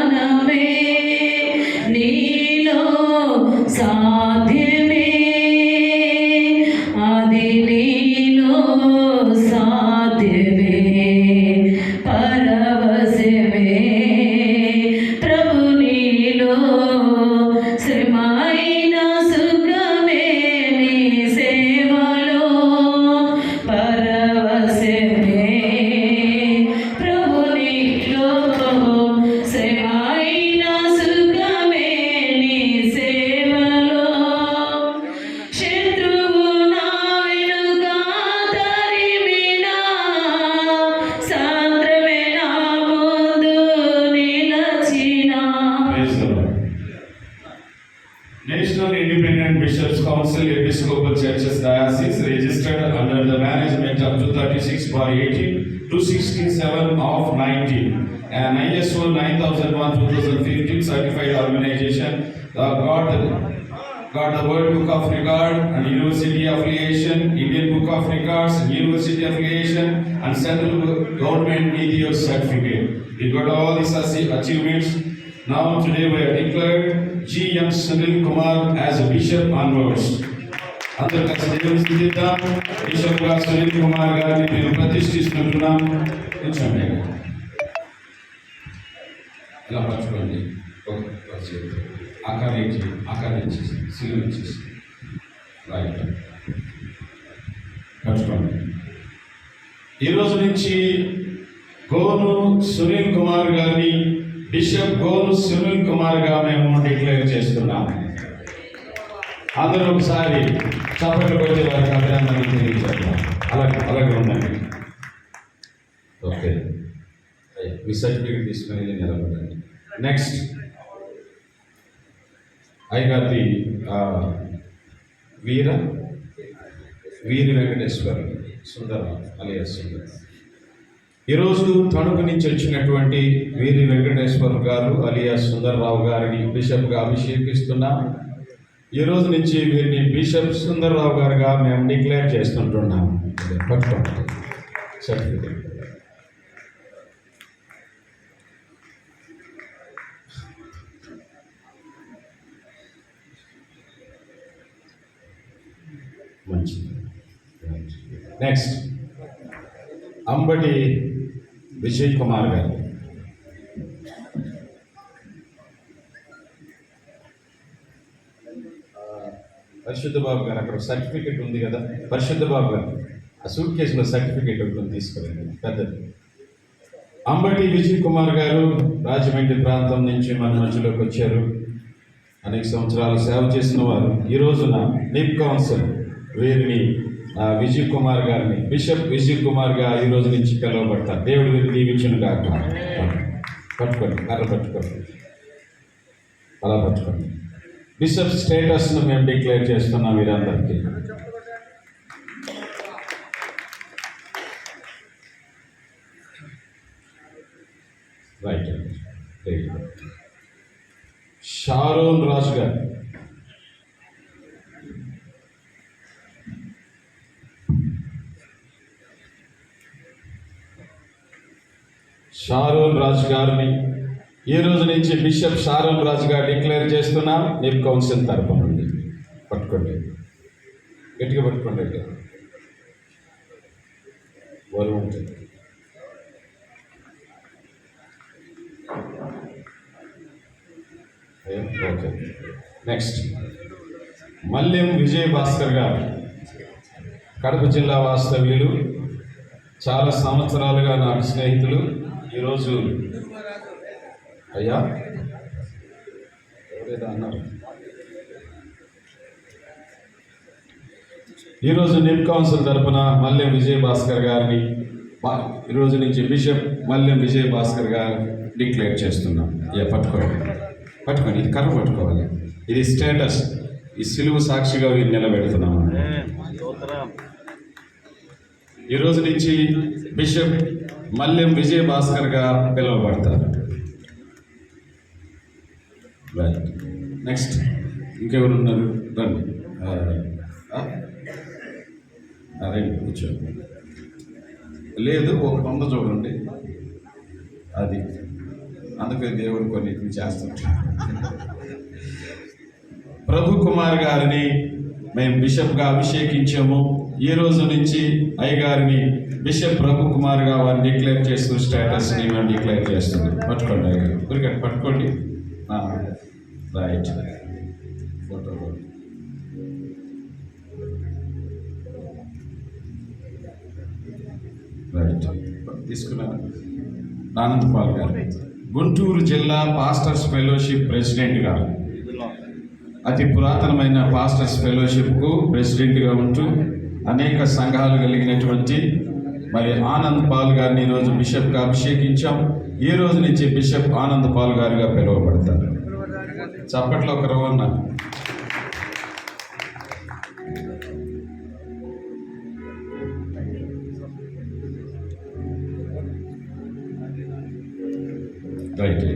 ధ్యానమే నీలో సాధ్యమే అది నీలో సాధ్యమే పరవశమే ప్రభు నీలో శ్రమైన సుఖమే నీ సేవలో పరవశమే ప్రభు నీలో శ్రమైన సుఖమే నీ సేవలో శత్రువు నా వెనుక తరిమినా సాంద్రమే నా ముందు నిలచినా. National Independent Bishops Council Episcopal Churches Diocese registered under the management of 236/18 267 of 19 and ISO 9001/2015 certified organization got the World Book of Record and University Affiliation, Indian Book of Records, University Affiliation and Central Government Meteor Certificate. We got all these achievements. Now today we are declared G.M. Sunil Kumar as a bishop onwards. అందరూ కలిసి దేవుని స్తుతిద్దాం. Bishop గా సునీల్ కుమార్ గారిని మేము ప్రతిష్ఠిస్తున్నాం. కూర్చోండి. ఇలా పట్టుకోండి. ఆకారించి సిలువ ఇచ్చేసి రైట్ పట్టుకోండి. ఈరోజు నుంచి గోను సునీల్ కుమార్ గారిని బిషప్ గోను సునీల్ కుమార్ గా మేము డిక్లేర్ చేస్తున్నాం. అందరూ ఒకసారి చప్పట్లు కొట్టి వారికి అభినందనలు తెలియజేద్దాం. అలాగే ఉండండి. ఓకే, మీ సర్టిఫికేట్ తీసుకుని నిలబడండి. నెక్స్ట్ అయ్యగారి వీరి వెంకటేశ్వర సుందర అలియాస్ సుందర్. ఈరోజు తణుకు నుంచి వచ్చినటువంటి వీరి వెంకటేశ్వర్ గారు అలియాస్ సుందర్రావు గారిని బిషప్గా అభిషేకిస్తున్నాం. ఈ రోజు నుంచి వీరిని బిషప్ సుందర్రావు గారుగా మేము డిక్లేర్ చేస్తుంటున్నాం. పట్టుకోండి సర్టిఫికేట్. మంచిది. నెక్స్ట్ అంబటి విజయ్ కుమార్ గారు. పరిశుద్ధ బాబు గారు అక్కడ సర్టిఫికెట్ ఉంది కదా, పరిశుద్ధ బాబు గారు ఆ సూట్ కేసులో సర్టిఫికెట్ ఒకటి తీసుకురండి పెద్దది. అంబటి విజయ్ కుమార్ గారు రాజమండ్రి ప్రాంతం నుంచి మన మధ్యలోకి వచ్చారు. అనేక సంవత్సరాలు సేవ చేసిన వారు. ఈ రోజున నిప్ కౌన్సిల్ వీరిని విజయ్ కుమార్ గారిని బిషప్ విజయ్ కుమార్ గా ఈ రోజు నుంచి పిలువబడతారు. దేవుడు వీరిని దీవించును గాక. పట్టుకోండి, కర్ర పట్టుకోండి, అలా పట్టుకోండి. బిషప్ స్టేటస్ను మేము డిక్లేర్ చేస్తున్నాం వీరందరికీ. రైట్. షారోన్ రాజు గారు. షారోన్ రాజు గారిని ఈ రోజు నుంచి బిషప్ షారోన్ రాజు గారు డిక్లేర్ చేస్తున్నాం నిప్ కౌన్సిల్ తరపు నుండి. పట్టుకోండి, గట్టిగా పట్టుకోండి. వరం ఉంటుంది. ఓకే. నెక్స్ట్ మల్యం విజయ్ భాస్కర్ గారు, కడప జిల్లా వాస్తవ్యులు, చాలా సంవత్సరాలుగా నాకు స్నేహితులు. ఈరోజు అయ్యా ఎవరైనా అన్నారు. ఈరోజు నిప్ కౌన్సిల్ తరపున మల్యం విజయ్ భాస్కర్ గారిని ఈరోజు నుంచి బిషప్ మల్యం విజయ్ భాస్కర్ గారు డిక్లేర్ చేస్తున్నాం. పట్టుకోండి, ఇది కర్ర పట్టుకోవాలి. ఇది స్టేటస్. ఈ సిలువ సాక్షిగా వీరు నిలబెడుతున్నాము. ఈరోజు నుంచి బిషప్ మల్యం విజయ్ భాస్కర్ గా పిలువబడతారు. నెక్స్ట్ ఇంకెవరు ఉన్నారు? రండి, రండి కూర్చోండి. లేదు ఒక 100 చూడండి. అది అందుకే దేవుడు కొన్నిటిని చేస్తుంటాడు. ప్రభు కుమార్ గారిని మేము బిషప్గా అభిషేకించాము. ఈ రోజు నుంచి అయ్యగారిని బిషప్ ప్రభు కుమార్గా వారిని డిక్లేర్ చేస్తూ స్టేటస్ని మేము డిక్లేర్ చేస్తున్నాం. పట్టుకోండి అయ్యగారు, ఊరికంటే పట్టుకోండి. రైట్, ఫోటో రైట్ తీసుకున్నాను. ఆనందపాల్ గారు గుంటూరు జిల్లా పాస్టర్స్ ఫెలోషిప్ ప్రెసిడెంట్గా, అతి పురాతనమైన పాస్టర్స్ ఫెలోషిప్కు ప్రెసిడెంట్గా ఉంటూ అనేక సంఘాలు కలిగినటువంటి మరి ఆనంద్ పాల్ గారిని ఈరోజు బిషప్గా అభిషేకించాం. ఈ రోజు నుంచి బిషప్ ఆనంద్ పాల్ గారుగా పిలువబడతారు. చప్పట్లో ఒక రవన్న. రైట్.